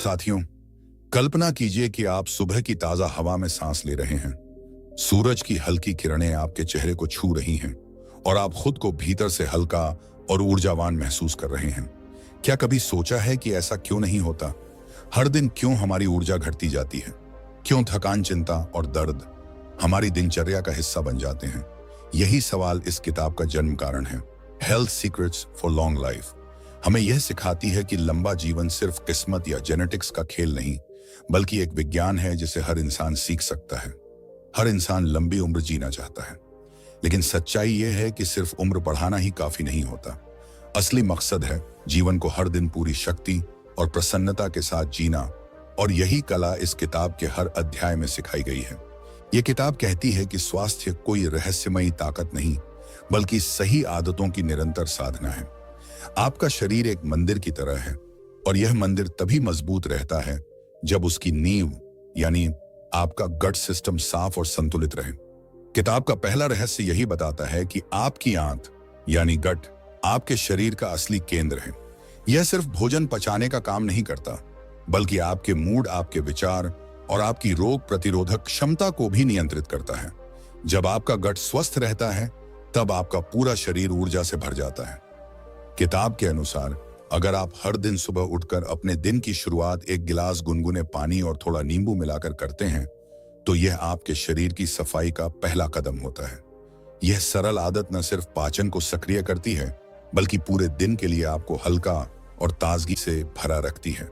साथियों, कल्पना कीजिए कि आप सुबह की ताजा हवा में सांस ले रहे हैं। सूरज की हल्की किरणें आपके चेहरे को छू रही हैं और आप खुद को भीतर से हल्का और ऊर्जावान महसूस कर रहे हैं। क्या कभी सोचा है कि ऐसा क्यों नहीं होता? हर दिन क्यों हमारी ऊर्जा घटती जाती है? क्यों थकान, चिंता और दर्द हमारी दिनचर्या का हिस्सा बन जाते हैं? यही सवाल इस किताब का जन्म कारण है। Health secrets for long life हमें यह सिखाती है कि लंबा जीवन सिर्फ किस्मत या जेनेटिक्स का खेल नहीं, बल्कि एक विज्ञान है जिसे हर इंसान सीख सकता है। हर इंसान लंबी उम्र जीना चाहता है, लेकिन सच्चाई यह है कि सिर्फ उम्र बढ़ाना ही काफी नहीं होता। असली मकसद है जीवन को हर दिन पूरी शक्ति और प्रसन्नता के साथ जीना, और यही कला इस किताब के हर अध्याय में सिखाई गई है। ये किताब कहती है कि स्वास्थ्य कोई रहस्यमयी ताकत नहीं, बल्कि सही आदतों की निरंतर साधना है। आपका शरीर एक मंदिर की तरह है, और यह मंदिर तभी मजबूत रहता है जब उसकी नींव यानी आपका गट सिस्टम साफ और संतुलित रहे। किताब का पहला रहस्य यही बताता है कि आपकी आंत यानी गट आपके शरीर का असली केंद्र है। यह सिर्फ भोजन पचाने का काम नहीं करता, बल्कि आपके मूड, आपके विचार और आपकी रोग प्रतिरोधक क्षमता को भी नियंत्रित करता है। जब आपका गट स्वस्थ रहता है, तब आपका पूरा शरीर ऊर्जा से भर जाता है। किताब के अनुसार अगर आप हर दिन सुबह उठकर अपने दिन की शुरुआत एक गिलास गुनगुने पानी और थोड़ा नींबू मिलाकर करते हैं, तो यह आपके शरीर की सफाई का पहला कदम होता है। यह सरल आदत न सिर्फ पाचन को सक्रिय करती है, बल्कि पूरे दिन के लिए आपको हल्का और ताजगी से भरा रखती है।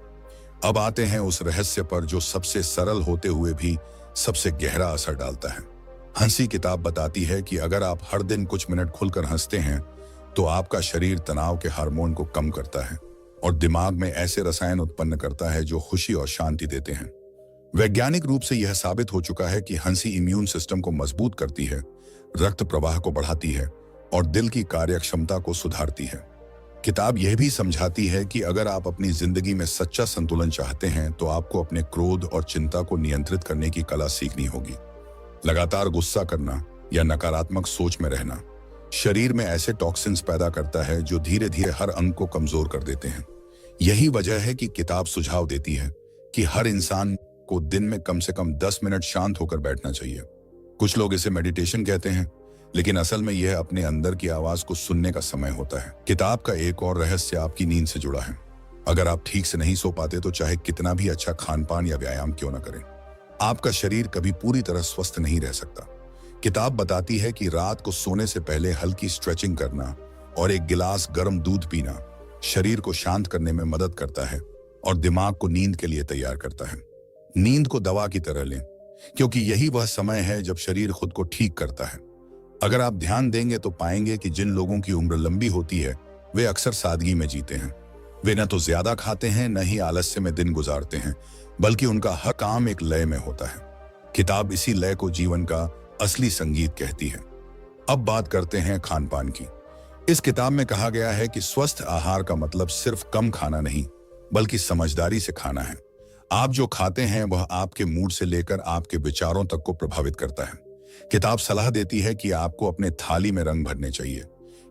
अब आते हैं उस रहस्य पर जो सबसे सरल होते हुए भी सबसे गहरा असर डालता है। हंसी किताब बताती है कि अगर आप हर दिन कुछ मिनट खुलकर हंसते हैं, तो आपका शरीर तनाव के हार्मोन को कम करता है और दिमाग में ऐसे रसायन उत्पन्न करता है जो खुशी और शांति देते हैं। वैज्ञानिक रूप से यह साबित हो चुका है कि हंसी इम्यून सिस्टम को मजबूत करती है, रक्त प्रवाह को बढ़ाती है और दिल की कार्यक्षमता को सुधारती है। किताब यह भी समझाती है कि अगर आप अपनी जिंदगी में सच्चा संतुलन चाहते हैं, तो आपको अपने क्रोध और चिंता को नियंत्रित करने की कला सीखनी होगी। लगातार गुस्सा करना या नकारात्मक सोच में रहना शरीर में ऐसे टॉक्सिन्स पैदा करता है जो धीरे धीरे हर अंग को कमजोर कर देते हैं। यही वजह है कि किताब सुझाव देती है कि हर इंसान को दिन में कम से कम 10 मिनट शांत होकर बैठना चाहिए। कुछ लोग इसे मेडिटेशन कहते हैं, लेकिन असल में यह अपने अंदर की आवाज को सुनने का समय होता है। किताब का एक और रहस्य आपकी नींद से जुड़ा है। अगर आप ठीक से नहीं सो पाते, तो चाहे कितना भी अच्छा खान पान या व्यायाम क्यों न करें, आपका शरीर कभी पूरी तरह स्वस्थ नहीं रह सकता। किताब बताती है कि रात को सोने से पहले हल्की स्ट्रेचिंग करना और एक गिलास गर्म दूध पीना शरीर को शांत करने में मदद करता है और दिमाग को नींद के लिए तैयार करता है। नींद को दवा की तरह लें, क्योंकि यही वह समय है जब शरीर खुद को ठीक करता है। अगर आप ध्यान देंगे तो पाएंगे कि जिन लोगों की उम्र लंबी होती है, वे अक्सर सादगी में जीते हैं। वे न तो ज्यादा खाते हैं, न ही आलस्य में दिन गुजारते हैं, बल्कि उनका हर काम एक लय में होता है। किताब इसी लय को जीवन का असली संगीत कहती है। अब बात करते हैं खान पान की। इस किताब में कहा गया है कि स्वस्थ आहार का मतलब सिर्फ कम खाना नहीं, बल्कि समझदारी से खाना है। आप जो खाते हैं वह आपके मूड से लेकर आपके विचारों तक को प्रभावित करता है। किताब सलाह देती है कि आपको अपने थाली में रंग भरने चाहिए,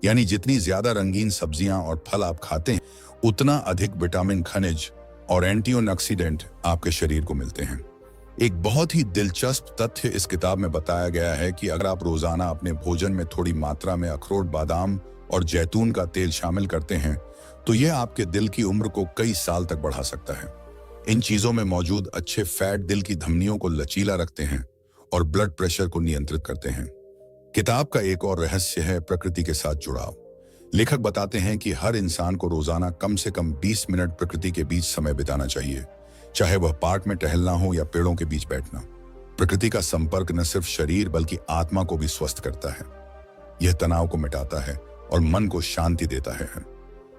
यानी जितनी ज्यादा रंगीन सब्जियां और फल आप खाते हैं, उतना अधिक विटामिन, खनिज और एंटीऑक्सीडेंट आपके शरीर को मिलते हैं। एक बहुत ही दिलचस्प तथ्य इस किताब में बताया गया है कि अगर आप रोजाना अपने भोजन में थोड़ी मात्रा में अखरोट, बादाम और जैतून का तेल शामिल करते हैं, तो यह आपके दिल की उम्र को कई साल तक बढ़ा सकता है। इन चीजों में मौजूद अच्छे फैट दिल की धमनियों को लचीला रखते हैं और ब्लड प्रेशर को नियंत्रित करते हैं। किताब का एक और रहस्य है प्रकृति के साथ जुड़ाव। लेखक बताते हैं कि हर इंसान को रोजाना कम से कम 20 मिनट प्रकृति के बीच समय बिताना चाहिए, चाहे वह पार्क में टहलना हो या पेड़ों के बीच बैठना। प्रकृति का संपर्क न सिर्फ शरीर बल्कि आत्मा को भी स्वस्थ करता है। यह तनाव को मिटाता है और मन को शांति देता है।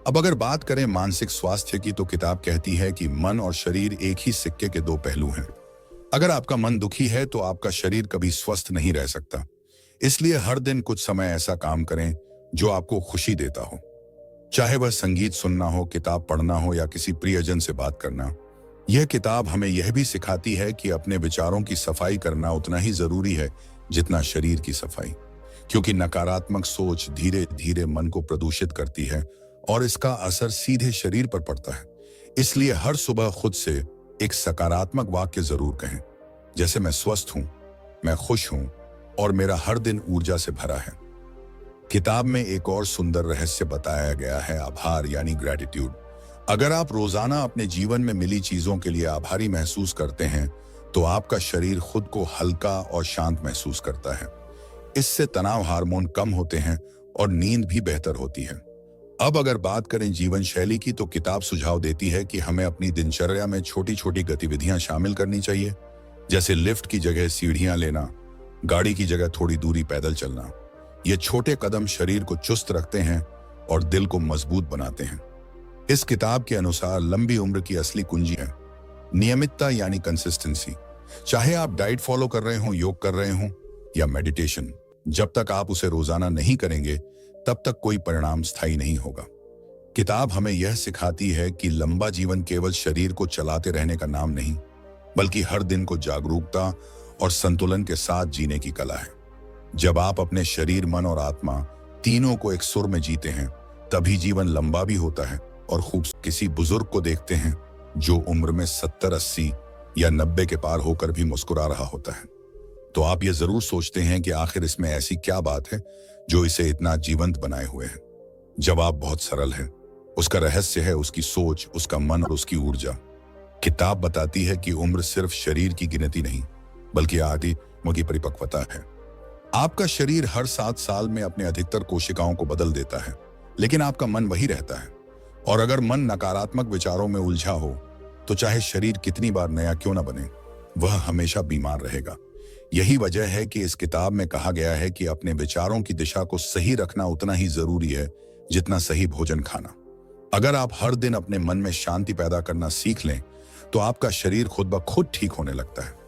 अब अगर बात करें मानसिक स्वास्थ्य की, तो किताब कहती है कि मन और शरीर एक ही सिक्के के दो पहलू हैं। अगर आपका मन दुखी है, तो आपका शरीर कभी स्वस्थ नहीं रह सकता। इसलिए हर दिन कुछ समय ऐसा काम करें जो आपको खुशी देता हो, चाहे वह संगीत सुनना हो, किताब पढ़ना हो या किसी प्रियजन से बात करना। यह किताब हमें यह भी सिखाती है कि अपने विचारों की सफाई करना उतना ही जरूरी है जितना शरीर की सफाई, क्योंकि नकारात्मक सोच धीरे धीरे मन को प्रदूषित करती है और इसका असर सीधे शरीर पर पड़ता है। इसलिए हर सुबह खुद से एक सकारात्मक वाक्य जरूर कहें, जैसे मैं स्वस्थ हूं, मैं खुश हूं और मेरा हर दिन ऊर्जा से भरा है। किताब में एक और सुंदर रहस्य बताया गया है, आभार यानी ग्रेटिट्यूड। अगर आप रोजाना अपने जीवन में मिली चीजों के लिए आभारी महसूस करते हैं तो आपका शरीर खुद को हल्का और शांत महसूस करता है। इससे तनाव हार्मोन कम होते हैं और नींद भी बेहतर होती है। अब अगर बात करें जीवन शैली की, तो किताब सुझाव देती है कि हमें अपनी दिनचर्या में छोटी छोटी गतिविधियां शामिल करनी चाहिए, जैसे लिफ्ट की जगह सीढ़ियां लेना, गाड़ी की जगह थोड़ी दूरी पैदल चलना। ये छोटे कदम शरीर को चुस्त रखते हैं और दिल को मजबूत बनाते हैं। इस किताब के अनुसार लंबी उम्र की असली कुंजी है नियमितता यानी कंसिस्टेंसी। चाहे आप डाइट फॉलो कर रहे हो, योग कर रहे हो या मेडिटेशन, जब तक आप उसे रोजाना नहीं करेंगे तब तक कोई परिणाम स्थायी नहीं होगा। किताब हमें यह सिखाती है कि लंबा जीवन केवल शरीर को चलाते रहने का नाम नहीं, बल्कि हर दिन को जागरूकता और संतुलन के साथ जीने की कला है। जब आप अपने शरीर, मन और आत्मा तीनों को एक सुर में जीते हैं, तभी जीवन लंबा भी होता है और खूबसूरत। किसी बुजुर्ग को देखते हैं जो उम्र में 70, 80 या 90 के पार होकर भी मुस्कुरा रहा होता है, तो आप ये जरूर सोचते हैं कि आखिर इसमें ऐसी क्या बात है जो इसे इतना जीवंत बनाए हुए है। जवाब बहुत सरल है, उसका रहस्य है उसकी सोच, उसका मन और उसकी ऊर्जा। किताब बताती है कि उम्र सिर्फ शरीर की गिनती नहीं, बल्कि आत्मा की परिपक्वता है। आपका शरीर हर 7 साल में अपने अधिकतर कोशिकाओं को बदल देता है, लेकिन आपका मन वही रहता है। और अगर मन नकारात्मक विचारों में उलझा हो तो चाहे शरीर कितनी बार नया क्यों ना बने, वह हमेशा बीमार रहेगा। यही वजह है कि इस किताब में कहा गया है कि अपने विचारों की दिशा को सही रखना उतना ही जरूरी है जितना सही भोजन खाना। अगर आप हर दिन अपने मन में शांति पैदा करना सीख लें तो आपका शरीर खुद ब खुद ठीक होने लगता है।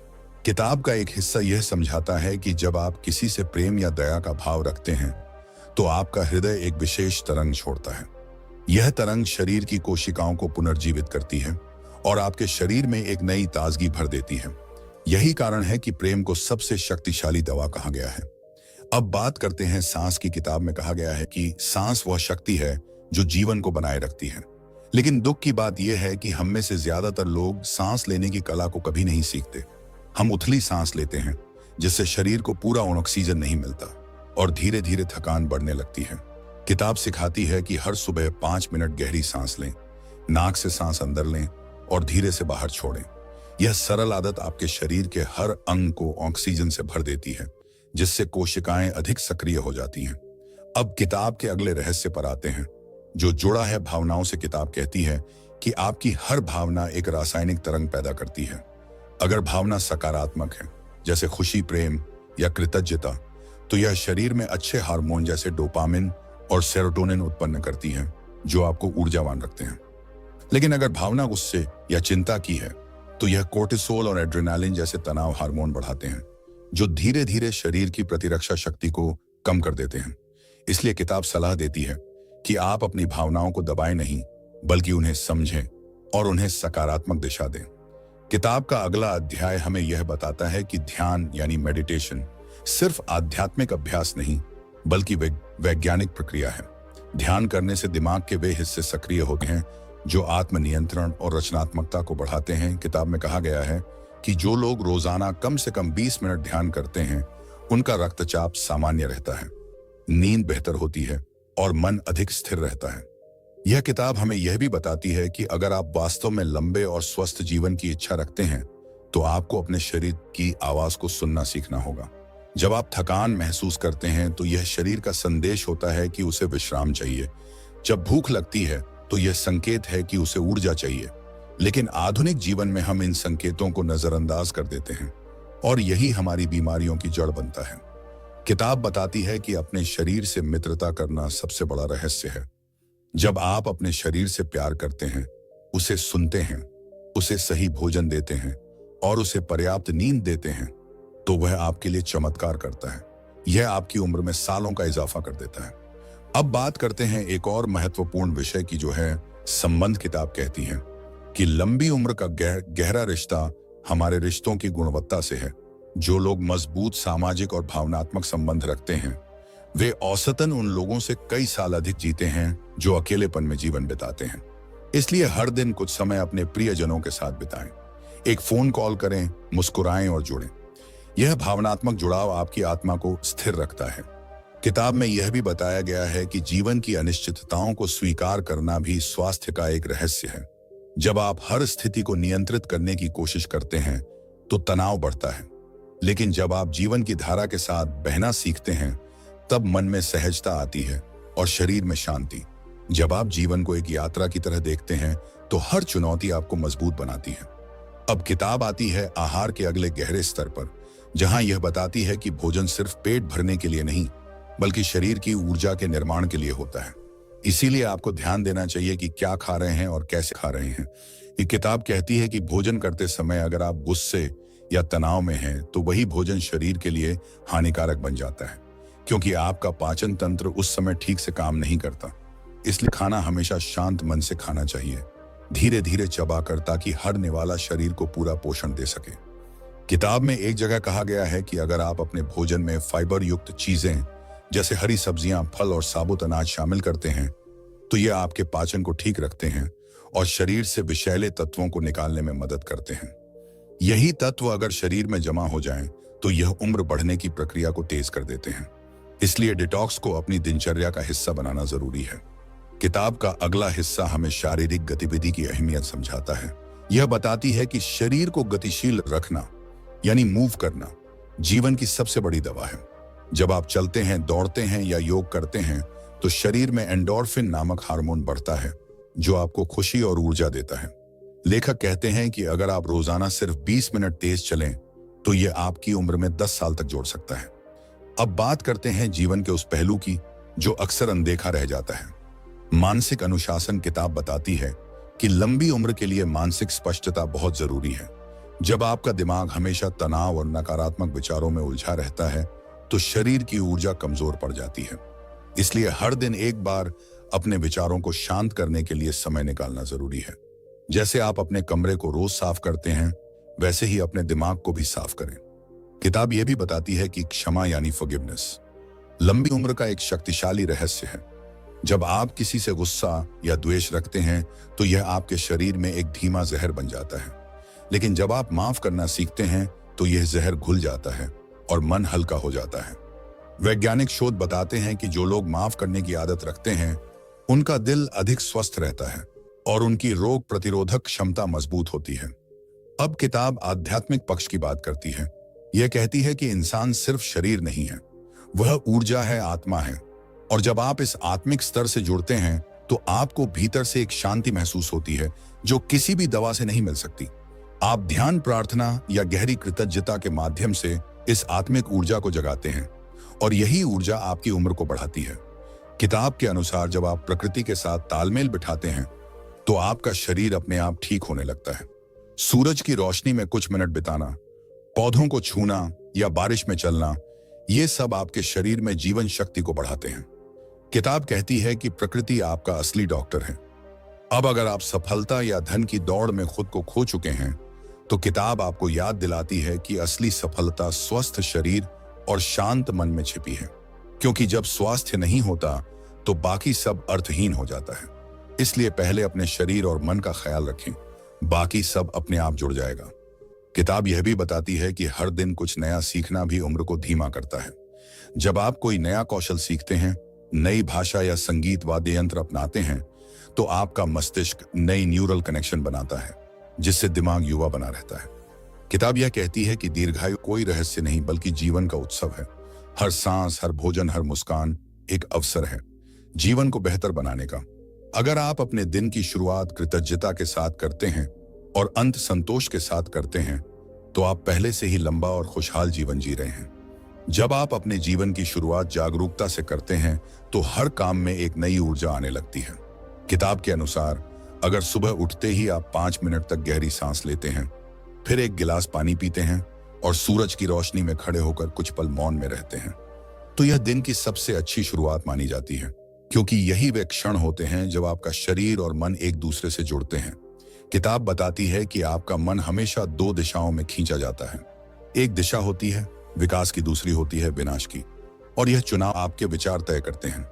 किताब का एक हिस्सा यह समझाता है कि जब आप किसी से प्रेम या दया का भाव रखते हैं तो आपका हृदय एक विशेष तरंग छोड़ता है। यह तरंग शरीर की कोशिकाओं को पुनर्जीवित करती है और आपके शरीर में एक नई ताजगी भर देती है। यही कारण है कि प्रेम को सबसे शक्तिशाली दवा कहा गया है। अब बात करते हैं सांस की। किताब में कहा गया है कि सांस वह शक्ति है जो जीवन को बनाए रखती है। लेकिन दुख की बात यह है कि हम में से ज्यादातर लोग सांस लेने की कला को कभी नहीं सीखते। हम उथली सांस लेते हैं जिससे शरीर को पूरा ऑक्सीजन नहीं मिलता और धीरे धीरे थकान बढ़ने लगती है। किताब सिखाती है कि हर सुबह 5 मिनट गहरी सांस लें, नाक से सांस अंदर लें और धीरे से बाहर छोड़ें। यह सरल आदत आपके शरीर के हर अंग को ऑक्सीजन से भर देती है, जिससे कोशिकाएं अधिक सक्रिय हो जाती हैं। अब किताब के अगले रहस्य पर आते हैं, जो जुड़ा है भावनाओं से। किताब कहती है कि आपकी हर भावना एक रासायनिक तरंग पैदा करती है। अगर भावना सकारात्मक है, जैसे खुशी, प्रेम या कृतज्ञता, तो यह शरीर में अच्छे हार्मोन जैसे डोपामिन और सेरोटोनिन उत्पन्न करती है, जो आपको ऊर्जावान रखते हैं। लेकिन अगर भावना गुस्से या चिंता की है, तो यह कोर्टिसोल और एड्रेनालिन जैसे तनाव हार्मोन बढ़ाते हैं, जो धीरे धीरे शरीर की प्रतिरक्षा शक्ति को कम कर देते हैं। इसलिए किताब सलाह देती है कि आप अपनी भावनाओं को दबाएं नहीं, बल्कि उन्हें समझें और उन्हें सकारात्मक दिशा दें। किताब का अगला अध्याय हमें यह बताता है कि ध्यान यानी मेडिटेशन सिर्फ आध्यात्मिक अभ्यास नहीं, बल्कि वैज्ञानिक प्रक्रिया है। ध्यान करने से दिमाग के वे हिस्से सक्रिय होते हैं जो आत्मनियंत्रण और रचनात्मकता को बढ़ाते हैं। किताब में कहा गया है कि जो लोग रोजाना कम से कम 20 मिनट ध्यान करते हैं, उनका रक्तचाप सामान्य रहता है, नींद बेहतर होती है और मन अधिक स्थिर रहता है। यह किताब हमें यह भी बताती है कि अगर आप वास्तव में लंबे और स्वस्थ जीवन की इच्छा रखते हैं, तो आपको अपने शरीर की आवाज को सुनना सीखना होगा। जब आप थकान महसूस करते हैं, तो यह शरीर का संदेश होता है कि उसे विश्राम चाहिए। जब भूख लगती है, तो यह संकेत है कि उसे ऊर्जा चाहिए। लेकिन आधुनिक जीवन में हम इन संकेतों को नजरअंदाज कर देते हैं और यही हमारी बीमारियों की जड़ बनता है। किताब बताती है कि अपने शरीर से मित्रता करना सबसे बड़ा रहस्य है। जब आप अपने शरीर से प्यार करते हैं, उसे सुनते हैं, उसे सही भोजन देते हैं और उसे पर्याप्त नींद देते हैं, तो वह आपके लिए चमत्कार करता है। यह आपकी उम्र में सालों का इजाफा कर देता है। अब बात करते हैं एक और महत्वपूर्ण विषय की, जो है संबंध। किताब कहती है कि लंबी उम्र का गहरा रिश्ता हमारे रिश्तों की गुणवत्ता से है। जो लोग मजबूत सामाजिक और भावनात्मक संबंध रखते हैं, वे औसतन उन लोगों से कई साल अधिक जीते हैं जो अकेलेपन में जीवन बिताते हैं। इसलिए हर दिन कुछ समय अपने प्रियजनों के साथ बिताएं। एक फोन कॉल करें, मुस्कुराएं और जुड़ें। यह भावनात्मक जुड़ाव आपकी आत्मा को स्थिर रखता है। किताब में यह भी बताया गया है कि जीवन की अनिश्चितताओं को स्वीकार करना भी स्वास्थ्य का एक रहस्य है। जब आप हर स्थिति को नियंत्रित करने की कोशिश करते हैं तो तनाव बढ़ता है, लेकिन जब आप जीवन की धारा के साथ बहना सीखते हैं तब मन में सहजता आती है और शरीर में शांति। जब आप जीवन को एक यात्रा की तरह देखते हैं तो हर चुनौती आपको मजबूत बनाती है। अब किताब आती है आहार के अगले गहरे स्तर पर, जहां यह बताती है कि भोजन सिर्फ पेट भरने के लिए नहीं बल्कि शरीर की ऊर्जा के निर्माण के लिए होता है। इसीलिए आपको ध्यान देना चाहिए कि क्या खा रहे हैं और कैसे खा रहे हैं। ये किताब कहती है कि भोजन करते समय अगर आप गुस्से या तनाव में हैं तो वही भोजन शरीर के लिए हानिकारक बन जाता है, क्योंकि आपका पाचन तंत्र उस समय ठीक से काम नहीं करता। इसलिए खाना हमेशा शांत मन से खाना चाहिए, धीरे धीरे चबाकर, ताकि हर निवाला शरीर को पूरा पोषण दे सके। किताब में एक जगह कहा गया है कि अगर आप अपने भोजन में फाइबर युक्त चीजें जैसे हरी सब्जियां, फल और साबुत अनाज शामिल करते हैं तो ये आपके पाचन को ठीक रखते हैं और शरीर से विषैले तत्वों को निकालने में मदद करते हैं। यही तत्व अगर शरीर में जमा हो जाएं तो यह उम्र बढ़ने की प्रक्रिया को तेज कर देते हैं। इसलिए डिटॉक्स को अपनी दिनचर्या का हिस्सा बनाना जरूरी है। किताब का अगला हिस्सा हमें शारीरिक गतिविधि की अहमियत समझाता है। यह बताती है कि शरीर को गतिशील रखना यानी मूव करना जीवन की सबसे बड़ी दवा है। जब आप चलते हैं, दौड़ते हैं या योग करते हैं तो शरीर में एंडोर्फिन नामक हार्मोन बढ़ता है जो आपको खुशी और ऊर्जा देता है। लेखक कहते हैं कि अगर आप रोजाना सिर्फ 20 मिनट तेज चलें तो यह आपकी उम्र में 10 साल तक जोड़ सकता है। अब बात करते हैं जीवन के उस पहलू की जो अक्सर अनदेखा रह जाता है, मानसिक अनुशासन। किताब बताती है कि लंबी उम्र के लिए मानसिक स्पष्टता बहुत जरूरी है। जब आपका दिमाग हमेशा तनाव और नकारात्मक विचारों में उलझा रहता है तो शरीर की ऊर्जा कमजोर पड़ जाती है। इसलिए हर दिन एक बार अपने विचारों को शांत करने के लिए समय निकालना जरूरी है। जैसे आप अपने कमरे को रोज साफ करते हैं, वैसे ही अपने दिमाग को भी साफ करें। किताब यह भी बताती है कि क्षमा यानी फॉरगिवनेस लंबी उम्र का एक शक्तिशाली रहस्य है। जब आप किसी से गुस्सा या द्वेष रखते हैं तो यह आपके शरीर में एक धीमा जहर बन जाता है, लेकिन जब आप माफ करना सीखते हैं तो यह जहर घुल जाता है और मन हल्का हो जाता है। वैज्ञानिक शोध बताते हैं कि जो लोग माफ करने की आदत रखते हैं उनका दिल अधिक स्वस्थ रहता है और उनकी रोग प्रतिरोधक क्षमता मजबूत होती है। अब किताब आध्यात्मिक पक्ष की बात करती है। यह कहती है कि इंसान सिर्फ शरीर नहीं है, वह ऊर्जा है, आत्मा है। और जब आप इस आत्मिक स्तर से जुड़ते हैं तो आपको भीतर से एक शांति महसूस होती है जो किसी भी दवा से नहीं मिल सकती। आप ध्यान, प्रार्थना या गहरी कृतज्ञता के माध्यम से इस आत्मिक ऊर्जा को जगाते हैं और यही ऊर्जा आपकी उम्र को बढ़ाती है। किताब के अनुसार जब आप प्रकृति के साथ तालमेल बिठाते हैं तो आपका शरीर अपने आप ठीक होने लगता है। सूरज की रोशनी में कुछ मिनट बिताना, पौधों को छूना या बारिश में चलना, ये सब आपके शरीर में जीवन शक्ति को बढ़ाते हैं। किताब कहती है कि प्रकृति आपका असली डॉक्टर है। अब अगर आप सफलता या धन की दौड़ में खुद को खो चुके हैं तो किताब आपको याद दिलाती है कि असली सफलता स्वस्थ शरीर और शांत मन में छिपी है, क्योंकि जब स्वास्थ्य नहीं होता तो बाकी सब अर्थहीन हो जाता है। इसलिए पहले अपने शरीर और मन का ख्याल रखें, बाकी सब अपने आप जुड़ जाएगा। किताब यह भी बताती है कि हर दिन कुछ नया सीखना भी उम्र को धीमा करता है। जब आप कोई नया कौशल सीखते हैं, नई भाषा या संगीत वाद्य यंत्र अपनाते हैं तो आपका मस्तिष्क नई न्यूरल कनेक्शन बनाता है जिससे दिमाग युवा बना रहता है। किताब यह कहती है कि दीर्घायु कोई रहस्य नहीं बल्कि जीवन का उत्सव है। हर सांस, हर भोजन, हर मुस्कान एक अवसर है जीवन को बेहतर बनाने का। अगर आप अपने दिन की शुरुआत कृतज्ञता के साथ करते हैं और अंत संतोष के साथ करते हैं तो आप पहले से ही लंबा और खुशहाल जीवन जी रहे हैं। जब आप अपने जीवन की शुरुआत जागरूकता से करते हैं तो हर काम में एक नई ऊर्जा आने लगती है। किताब के अनुसार अगर सुबह उठते ही आप 5 मिनट तक गहरी सांस लेते हैं, फिर एक गिलास पानी पीते हैं और सूरज की रोशनी में खड़े होकर कुछ पल मौन में रहते हैं तो यह दिन की सबसे अच्छी शुरुआत मानी जाती है, क्योंकि यही वे क्षण होते हैं जब आपका शरीर और मन एक दूसरे से जुड़ते हैं। किताब बताती है कि आपका मन हमेशा 2 दिशाओं में खींचा जाता है। एक दिशा होती है विकास की, दूसरी होती है विनाश की, और यह चुनाव आपके विचार तय करते हैं।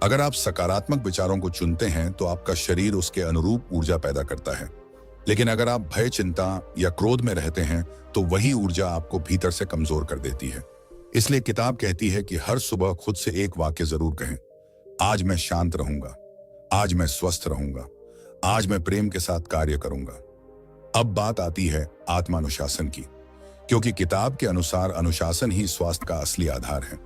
अगर आप सकारात्मक विचारों को चुनते हैं तो आपका शरीर उसके अनुरूप ऊर्जा पैदा करता है, लेकिन अगर आप भय, चिंता या क्रोध में रहते हैं तो वही ऊर्जा आपको भीतर से कमजोर कर देती है। इसलिए किताब कहती है कि हर सुबह खुद से एक वाक्य जरूर कहें, आज मैं शांत रहूंगा, आज मैं स्वस्थ रहूंगा, आज मैं प्रेम के साथ कार्य करूंगा। अब बात आती है आत्मानुशासन की, क्योंकि किताब के अनुसार अनुशासन ही स्वास्थ्य का असली आधार है।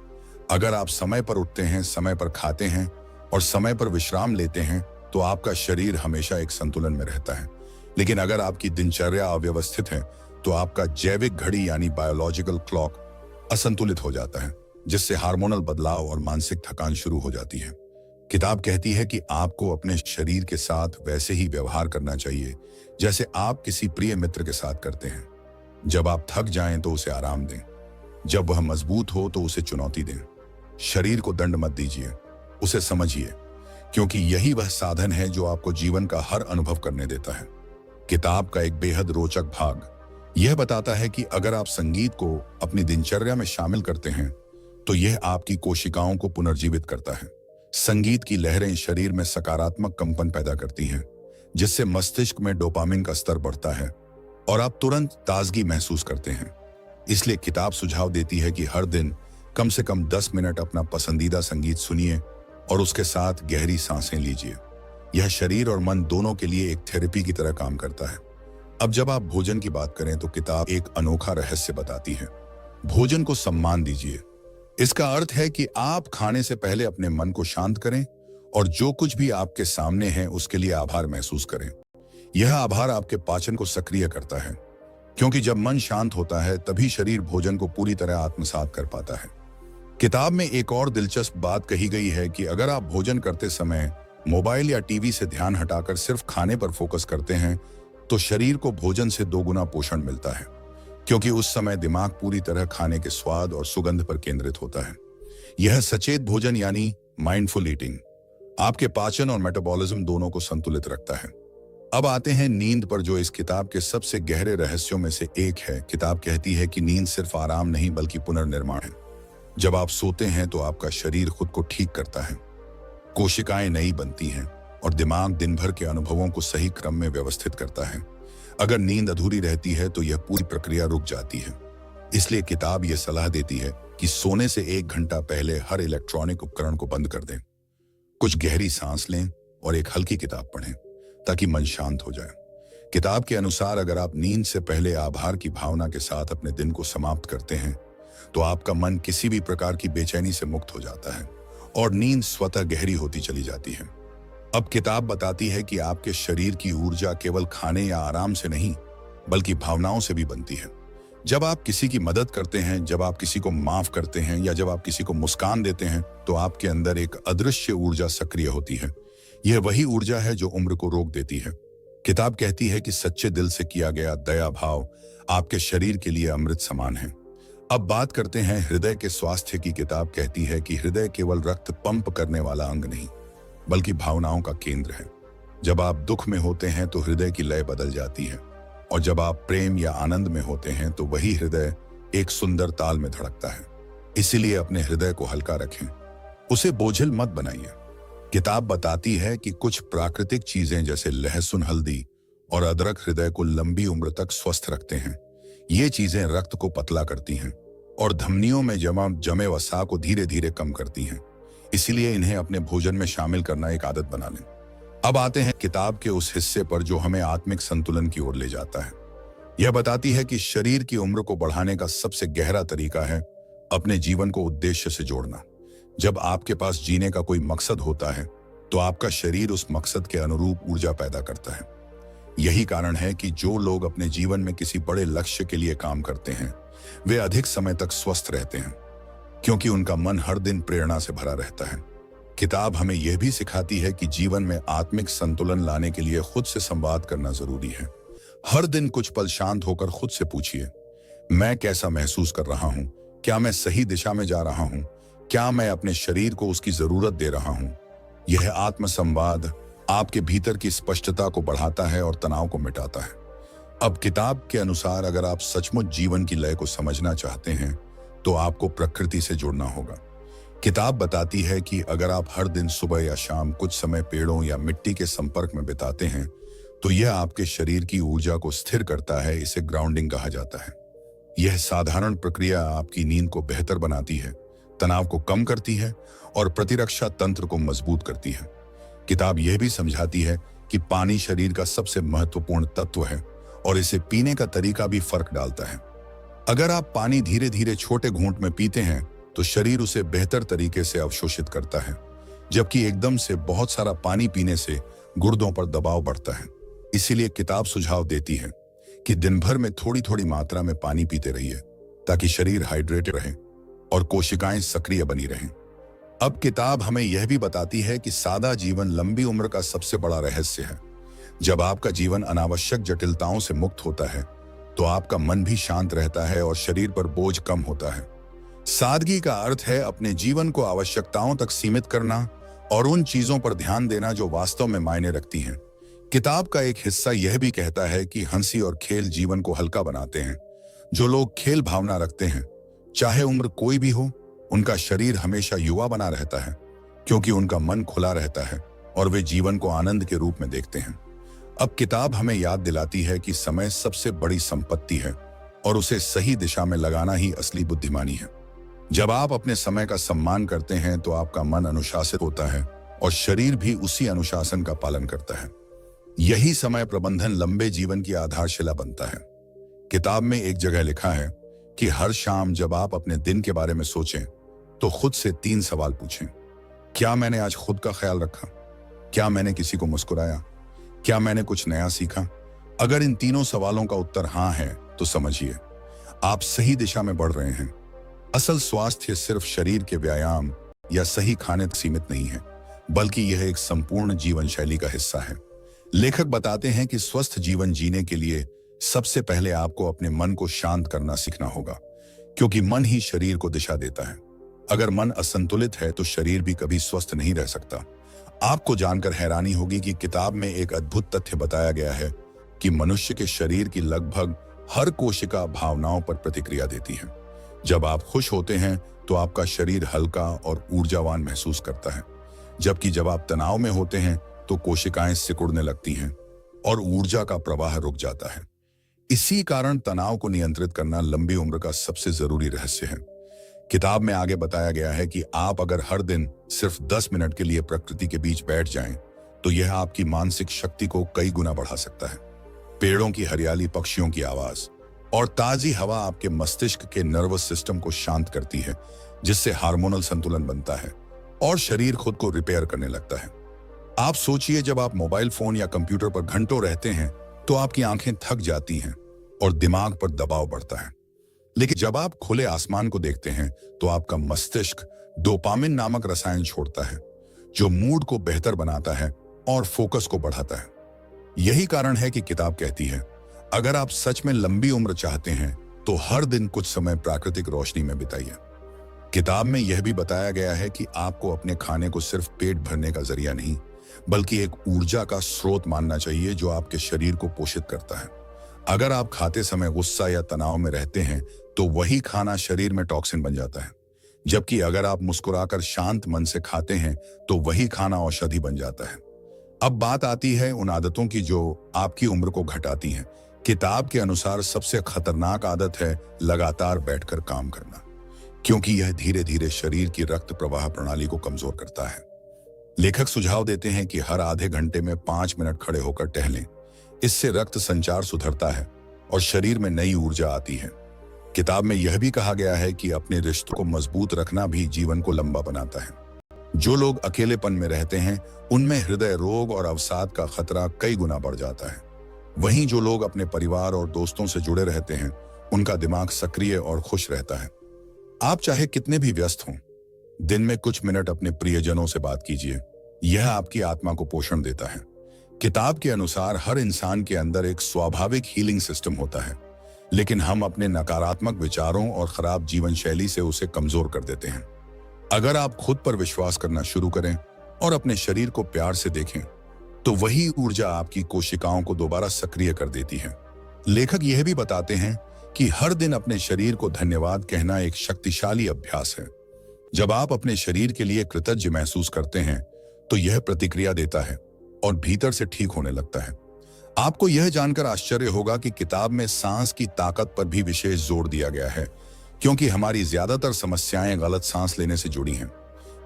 अगर आप समय पर उठते हैं, समय पर खाते हैं और समय पर विश्राम लेते हैं तो आपका शरीर हमेशा एक संतुलन में रहता है। लेकिन अगर आपकी दिनचर्या अव्यवस्थित है तो आपका जैविक घड़ी यानी बायोलॉजिकल क्लॉक असंतुलित हो जाता है, जिससे हार्मोनल बदलाव और मानसिक थकान शुरू हो जाती है। किताब कहती है कि आपको अपने शरीर के साथ वैसे ही व्यवहार करना चाहिए जैसे आप किसी प्रिय मित्र के साथ करते हैं। जब आप थक जाएं तो उसे आराम दें, जब वह मजबूत हो तो उसे चुनौती दें। शरीर को दंड मत दीजिए, उसे समझिए, क्योंकि यही वह साधन है जो आपको जीवन का हर अनुभव करने देता है। किताब का एक बेहद रोचक भाग यह बताता है कि अगर आप संगीत को अपनी दिनचर्या में शामिल करते हैं तो यह आपकी कोशिकाओं को पुनर्जीवित करता है। संगीत की लहरें शरीर में सकारात्मक कंपन पैदा करती हैं, जिससे मस्तिष्क में डोपामिन का स्तर बढ़ता है और आप तुरंत ताजगी महसूस करते हैं। इसलिए किताब सुझाव देती है कि हर दिन कम से कम 10 मिनट अपना पसंदीदा संगीत सुनिए और उसके साथ गहरी सांसें लीजिए। यह शरीर और मन दोनों के लिए एक थेरेपी की तरह काम करता है। अब जब आप भोजन की बात करें तो किताब एक अनोखा रहस्य बताती है। भोजन को सम्मान दीजिए। इसका अर्थ है कि आप खाने से पहले अपने मन को शांत करें और जो कुछ भी आपके सामने है उसके लिए आभार महसूस करें। यह आभार आपके पाचन को सक्रिय करता है, क्योंकि जब मन शांत होता है तभी शरीर भोजन को पूरी तरह आत्मसात कर पाता है। किताब में एक और दिलचस्प बात कही गई है कि अगर आप भोजन करते समय मोबाइल या टीवी से ध्यान हटाकर सिर्फ खाने पर फोकस करते हैं तो शरीर को भोजन से 2 गुना पोषण मिलता है, क्योंकि उस समय दिमाग पूरी तरह खाने के स्वाद और सुगंध पर केंद्रित होता है। यह सचेत भोजन यानी माइंडफुल ईटिंग आपके पाचन और मेटाबॉलिज्म दोनों को संतुलित रखता है। अब आते हैं नींद पर, जो इस किताब के सबसे गहरे रहस्यों में से एक है। किताब कहती है कि नींद सिर्फ आराम नहीं बल्कि पुनर्निर्माण है। जब आप सोते हैं तो आपका शरीर खुद को ठीक करता है, कोशिकाएं नई बनती हैं और दिमाग दिन भर के अनुभवों को सही क्रम में व्यवस्थित करता है। अगर नींद अधूरी रहती है तो यह पूरी प्रक्रिया रुक जाती है। इसलिए किताब यह सलाह देती है कि सोने से 1 घंटा पहले हर इलेक्ट्रॉनिक उपकरण को बंद कर दें, कुछ गहरी सांस लें और एक हल्की किताब पढ़ें ताकि मन शांत हो जाए। किताब के अनुसार अगर आप नींद से पहले आभार की भावना के साथ अपने दिन को समाप्त करते हैं तो आपका मन किसी भी प्रकार की बेचैनी से मुक्त हो जाता है और नींद स्वतः गहरी होती चली जाती है। अब किताब बताती है कि आपके शरीर की ऊर्जा केवल खाने या आराम से नहीं बल्कि भावनाओं से भी बनती है। जब आप किसी की मदद करते हैं, जब आप किसी को माफ करते हैं या जब आप किसी को मुस्कान देते हैं तो आपके अंदर एक अदृश्य ऊर्जा सक्रिय होती है। यह वही ऊर्जा है जो उम्र को रोक देती है। किताब कहती है कि सच्चे दिल से किया गया दया भाव आपके शरीर के लिए अमृत समान है। अब बात करते हैं हृदय के स्वास्थ्य की। किताब कहती है कि हृदय केवल रक्त पंप करने वाला अंग नहीं बल्कि भावनाओं का केंद्र है। जब आप दुख में होते हैं तो हृदय की लय बदल जाती है और जब आप प्रेम या आनंद में होते हैं तो वही हृदय एक सुंदर ताल में धड़कता है। इसीलिए अपने हृदय को हल्का रखें, उसे बोझिल मत बनाइए। किताब बताती है कि कुछ प्राकृतिक चीजें जैसे लहसुन, हल्दी और अदरक हृदय को लंबी उम्र तक स्वस्थ रखते हैं। ये चीजें रक्त को पतला करती हैं और धमनियों में जमे वसा को धीरे धीरे कम करती हैं। इसीलिए इन्हें अपने भोजन में शामिल करना एक आदत बना लें। अब आते हैं किताब के उस हिस्से पर जो हमें आत्मिक संतुलन की ओर ले जाता है। यह बताती है कि शरीर की उम्र को बढ़ाने का सबसे गहरा तरीका है अपने जीवन को उद्देश्य से जोड़ना। जब आपके पास जीने का कोई मकसद होता है तो आपका शरीर उस मकसद के अनुरूप ऊर्जा पैदा करता है। यही कारण है कि जो लोग अपने जीवन में किसी बड़े लक्ष्य के लिए काम करते हैं वे अधिक समय तक स्वस्थ रहते हैं, क्योंकि उनका मन हर दिन प्रेरणा से भरा रहता है। किताब हमें यह भी सिखाती है कि जीवन में आत्मिक संतुलन लाने के लिए खुद से संवाद करना जरूरी है। हर दिन कुछ पल शांत होकर खुद से पूछिए, मैं कैसा महसूस कर रहा हूं? क्या मैं सही दिशा में जा रहा हूं? क्या मैं अपने शरीर को उसकी जरूरत दे रहा हूं? यह आत्म संवाद आपके भीतर की स्पष्टता को बढ़ाता है और तनाव को मिटाता है। अब किताब के अनुसार अगर आप सचमुच जीवन की लय को समझना चाहते हैं तो आपको प्रकृति से जुड़ना होगा। किताब बताती है कि अगर आप हर दिन सुबह या शाम कुछ समय पेड़ों या मिट्टी के संपर्क में बिताते हैं तो यह आपके शरीर की ऊर्जा को स्थिर करता है। इसे ग्राउंडिंग कहा जाता है। यह साधारण प्रक्रिया आपकी नींद को बेहतर बनाती है, तनाव को कम करती है और प्रतिरक्षा तंत्र को मजबूत करती है। किताब यह भी समझाती है कि पानी शरीर का सबसे महत्वपूर्ण तत्व है और इसे पीने का तरीका भी फर्क डालता है। अगर आप पानी धीरे धीरे छोटे घूंट में पीते हैं तो शरीर उसे बेहतर तरीके से अवशोषित करता है, जबकि एकदम से बहुत सारा पानी पीने से गुर्दों पर दबाव बढ़ता है। इसीलिए किताब सुझाव देती है कि दिन भर में थोड़ी थोड़ी मात्रा में पानी पीते रहिए ताकि शरीर हाइड्रेटेड रहे और कोशिकाएं सक्रिय बनी रहें। अब किताब हमें यह भी बताती है कि सादा जीवन लंबी उम्र का सबसे बड़ा रहस्य है। जब आपका जीवन अनावश्यक जटिलताओं से मुक्त होता है तो आपका मन भी शांत रहता है और शरीर पर बोझ कम होता है। सादगी का अर्थ है अपने जीवन को आवश्यकताओं तक सीमित करना और उन चीजों पर ध्यान देना जो वास्तव में मायने रखती हैं। किताब का एक हिस्सा यह भी कहता है कि हंसी और खेल जीवन को हल्का बनाते हैं। जो लोग खेल भावना रखते हैं, चाहे उम्र कोई भी हो, उनका शरीर हमेशा युवा बना रहता है, क्योंकि उनका मन खुला रहता है और वे जीवन को आनंद के रूप में देखते हैं। अब किताब हमें याद दिलाती है कि समय सबसे बड़ी संपत्ति है और उसे सही दिशा में लगाना ही असली बुद्धिमानी है। जब आप अपने समय का सम्मान करते हैं तो आपका मन अनुशासित होता है और शरीर भी उसी अनुशासन का पालन करता है। यही समय प्रबंधन लंबे जीवन की आधारशिला बनता है। किताब में एक जगह लिखा है कि हर शाम जब आप अपने दिन के बारे में सोचें तो खुद से 3 सवाल पूछें। क्या मैंने आज खुद का ख्याल रखा? क्या मैंने किसी को मुस्कुराया? क्या मैंने कुछ नया सीखा? अगर इन तीनों सवालों का उत्तर हाँ है तो समझिए आप सही दिशा में बढ़ रहे हैं। असल स्वास्थ्य सिर्फ शरीर के व्यायाम या सही खाने तक सीमित नहीं है, बल्कि यह एक संपूर्ण जीवन शैली का हिस्सा है। लेखक बताते हैं कि स्वस्थ जीवन जीने के लिए सबसे पहले आपको अपने मन को शांत करना सीखना होगा, क्योंकि मन ही शरीर को दिशा देता है। अगर मन असंतुलित है तो शरीर भी कभी स्वस्थ नहीं रह सकता। आपको जानकर हैरानी होगी कि किताब में एक अद्भुत तथ्य बताया गया है कि मनुष्य के शरीर की लगभग हर कोशिका भावनाओं पर प्रतिक्रिया देती है। जब आप खुश होते हैं तो आपका शरीर हल्का और ऊर्जावान महसूस करता है, जबकि जब आप तनाव में होते हैं तो कोशिकाएं सिकुड़ने लगती हैं और ऊर्जा का प्रवाह रुक जाता है। इसी कारण तनाव को नियंत्रित करना लंबी उम्र का सबसे जरूरी रहस्य है। किताब में आगे बताया गया है कि आप अगर हर दिन सिर्फ 10 मिनट के लिए प्रकृति के बीच बैठ जाएं, तो यह आपकी मानसिक शक्ति को कई गुना बढ़ा सकता है। पेड़ों की हरियाली, पक्षियों की आवाज और ताजी हवा आपके मस्तिष्क के नर्वस सिस्टम को शांत करती है, जिससे हार्मोनल संतुलन बनता है और शरीर खुद को रिपेयर करने लगता है। आप सोचिए, जब आप मोबाइल फोन या कंप्यूटर पर घंटों रहते हैं तो आपकी आंखें थक जाती हैं और दिमाग पर दबाव बढ़ता है। लेकिन जब आप खुले आसमान को देखते हैं तो आपका मस्तिष्क डोपामिन नामक रसायन छोड़ता है, जो मूड को बेहतर बनाता है और फोकस को बढ़ाता है। यही कारण है कि किताब कहती है, अगर आप सच में लंबी उम्र चाहते हैं तो हर दिन कुछ समय प्राकृतिक रोशनी में बिताइए। किताब में यह भी बताया गया है कि आपको अपने खाने को सिर्फ पेट भरने का जरिया नहीं, बल्कि एक ऊर्जा का स्रोत मानना चाहिए जो आपके शरीर को पोषित करता है। अगर आप खाते समय गुस्सा या तनाव में रहते हैं तो वही खाना शरीर में टॉक्सिन बन जाता है, जबकि अगर आप मुस्कुराकर शांत मन से खाते हैं तो वही खाना औषधि बन जाता है। अब बात आती है उन आदतों की जो आपकी उम्र को घटाती हैं। किताब के अनुसार सबसे खतरनाक आदत है लगातार बैठकर काम करना, क्योंकि यह धीरे धीरे शरीर की रक्त प्रवाह प्रणाली को कमजोर करता है। लेखक सुझाव देते हैं कि हर आधे घंटे में 5 मिनट खड़े होकर टहलें। इससे रक्त संचार सुधरता है और शरीर में नई ऊर्जा आती है। किताब में यह भी कहा गया है कि अपने रिश्तों को मजबूत रखना भी जीवन को लंबा बनाता है। जो लोग अकेलेपन में रहते हैं उनमें हृदय रोग और अवसाद का खतरा कई गुना बढ़ जाता है। वहीं जो लोग अपने परिवार और दोस्तों से जुड़े रहते हैं उनका दिमाग सक्रिय और खुश रहता है। आप चाहे कितने भी व्यस्त हों, दिन में कुछ मिनट अपने प्रियजनों से बात कीजिए। यह आपकी आत्मा को पोषण देता है। किताब के अनुसार हर इंसान के अंदर एक स्वाभाविक हीलिंग सिस्टम होता है, लेकिन हम अपने नकारात्मक विचारों और खराब जीवन शैली से उसे कमजोर कर देते हैं। अगर आप खुद पर विश्वास करना शुरू करें और अपने शरीर को प्यार से देखें तो वही ऊर्जा आपकी कोशिकाओं को दोबारा सक्रिय कर देती है। लेखक यह भी बताते हैं कि हर दिन अपने शरीर को धन्यवाद कहना एक शक्तिशाली अभ्यास है। जब आप अपने शरीर के लिए कृतज्ञ महसूस करते हैं तो यह प्रतिक्रिया देता है और भीतर से ठीक होने लगता है। आपको यह जानकर आश्चर्य होगा कि किताब में सांस की ताकत पर भी विशेष जोर दिया गया है, क्योंकि हमारी ज्यादातर समस्याएं गलत सांस लेने से जुड़ी हैं।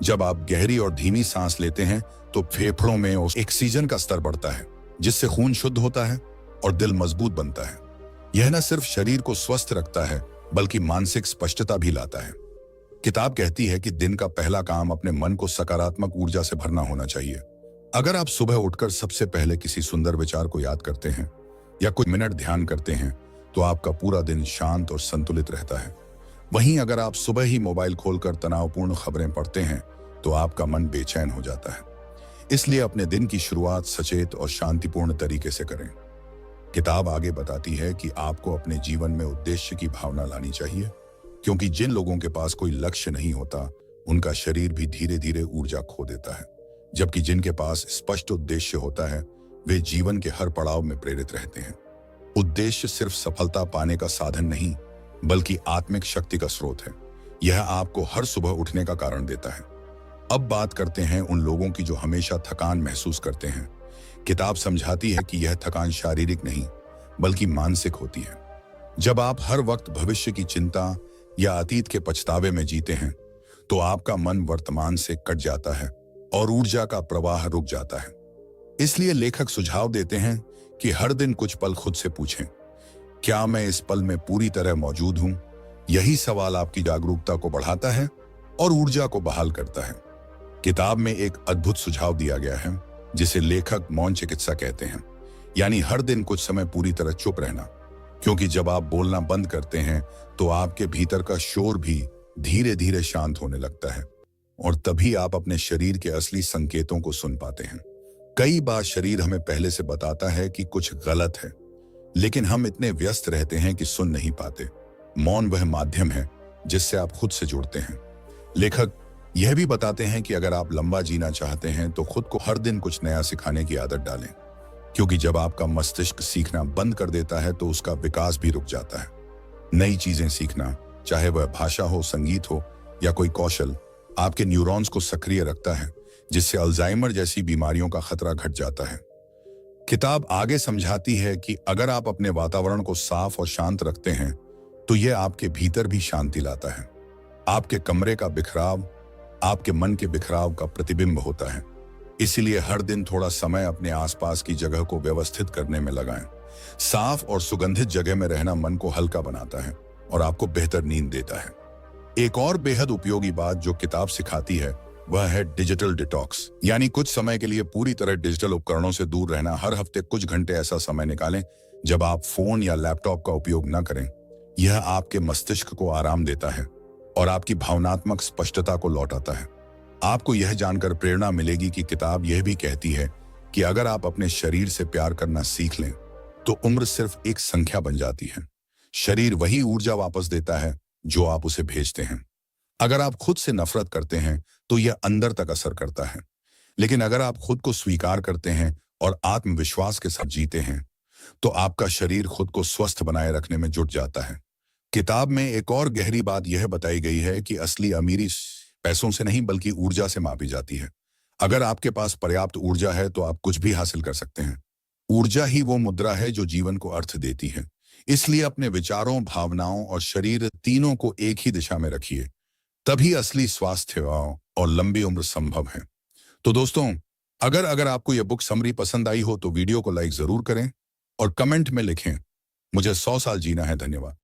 जब आप गहरी और धीमी सांस लेते हैं तो फेफड़ों में ऑक्सीजन का स्तर बढ़ता है, जिससे खून शुद्ध होता है और दिल मजबूत बनता है। यह न सिर्फ शरीर को स्वस्थ रखता है बल्कि मानसिक स्पष्टता भी लाता है। किताब कहती है कि दिन का पहला काम अपने मन को सकारात्मक ऊर्जा से भरना होना चाहिए। अगर आप सुबह उठकर सबसे पहले किसी सुंदर विचार को याद करते हैं या कुछ मिनट ध्यान करते हैं तो आपका पूरा दिन शांत और संतुलित रहता है। वहीं अगर आप सुबह ही मोबाइल खोलकर तनावपूर्ण खबरें पढ़ते हैं तो आपका मन बेचैन हो जाता है। इसलिए अपने दिन की शुरुआत सचेत और शांतिपूर्ण तरीके से करें। किताब आगे बताती है कि आपको अपने जीवन में उद्देश्य की भावना लानी चाहिए, क्योंकि जिन लोगों के पास कोई लक्ष्य नहीं होता उनका शरीर भी धीरे धीरे ऊर्जा खो देता है, जबकि जिनके पास स्पष्ट उद्देश्य होता है वे जीवन के हर पड़ाव में प्रेरित रहते हैं। उद्देश्य सिर्फ सफलता पाने का साधन नहीं बल्कि आत्मिक शक्ति का स्रोत है। यह आपको हर सुबह उठने का कारण देता है। अब बात करते हैं उन लोगों की जो हमेशा थकान महसूस करते हैं। किताब समझाती है कि यह थकान शारीरिक नहीं बल्कि मानसिक होती है। जब आप हर वक्त भविष्य की चिंता या अतीत के पछतावे में जीते हैं तो आपका मन वर्तमान से कट जाता है और ऊर्जा का प्रवाह रुक जाता है। इसलिए लेखक सुझाव देते हैं कि हर दिन कुछ पल खुद से पूछें, क्या मैं इस पल में पूरी तरह मौजूद हूं? यही सवाल आपकी जागरूकता को बढ़ाता है और ऊर्जा को बहाल करता है। किताब में एक अद्भुत सुझाव दिया गया है जिसे लेखक मौन चिकित्सा कहते हैं, यानी हर दिन कुछ समय पूरी तरह चुप रहना, क्योंकि जब आप बोलना बंद करते हैं तो आपके भीतर का शोर भी धीरे धीरे शांत होने लगता है और तभी आप अपने शरीर के असली संकेतों को सुन पाते हैं। कई बार शरीर हमें पहले से बताता है कि कुछ गलत है, लेकिन हम इतने व्यस्त रहते हैं कि सुन नहीं पाते। मौन वह माध्यम है जिससे आप खुद से जुड़ते हैं। लेखक यह भी बताते हैं कि अगर आप लंबा जीना चाहते हैं तो खुद को हर दिन कुछ नया सिखाने की आदत डालें, क्योंकि जब आपका मस्तिष्क सीखना बंद कर देता है तो उसका विकास भी रुक जाता है। नई चीजें सीखना, चाहे वह भाषा हो, संगीत हो या कोई कौशल, आपके न्यूरॉन्स को सक्रिय रखता है, जिससे अल्जाइमर जैसी बीमारियों का खतरा घट जाता है। किताब आगे समझाती है कि अगर आप अपने वातावरण को साफ और शांत रखते हैं तो यह आपके भीतर भी शांति लाता है। आपके कमरे का बिखराव आपके मन के बिखराव का प्रतिबिंब होता है। इसीलिए हर दिन थोड़ा समय अपने आसपास की जगह को व्यवस्थित करने में लगाएं। साफ और सुगंधित जगह में रहना मन को हल्का बनाता है और आपको बेहतर नींद देता है। एक और बेहद उपयोगी बात जो किताब सिखाती है वह है डिजिटल डिटॉक्स, यानी कुछ समय के लिए पूरी तरह डिजिटल उपकरणों से दूर रहना। हर हफ्ते कुछ घंटे ऐसा समय निकालें जब आप फोन या लैपटॉप का उपयोग न करें। यह आपके मस्तिष्क को आराम देता है और आपकी भावनात्मक स्पष्टता को लौटाता है। आपको यह जानकर प्रेरणा मिलेगी कि किताब यह भी कहती है कि अगर आप अपने शरीर से प्यार करना सीख लें तो उम्र सिर्फ एक संख्या बन जाती है। शरीर वही ऊर्जा वापस देता है जो आप उसे भेजते हैं। अगर आप खुद से नफरत करते हैं तो यह अंदर तक असर करता है, लेकिन अगर आप खुद को स्वीकार करते हैं और आत्मविश्वास के साथ जीते हैं तो आपका शरीर खुद को स्वस्थ बनाए रखने में जुट जाता है। किताब में एक और गहरी बात यह बताई गई है कि असली अमीरी पैसों से नहीं बल्कि ऊर्जा से मापी जाती है। अगर आपके पास पर्याप्त ऊर्जा है तो आप कुछ भी हासिल कर सकते हैं। ऊर्जा ही वो मुद्रा है जो जीवन को अर्थ देती है। इसलिए अपने विचारों, भावनाओं और शरीर तीनों को एक ही दिशा में रखिए, तभी असली स्वास्थ्य और लंबी उम्र संभव है। तो दोस्तों, अगर आपको यह बुक समरी पसंद आई हो तो वीडियो को लाइक जरूर करें और कमेंट में लिखें, मुझे 100 साल जीना है। धन्यवाद।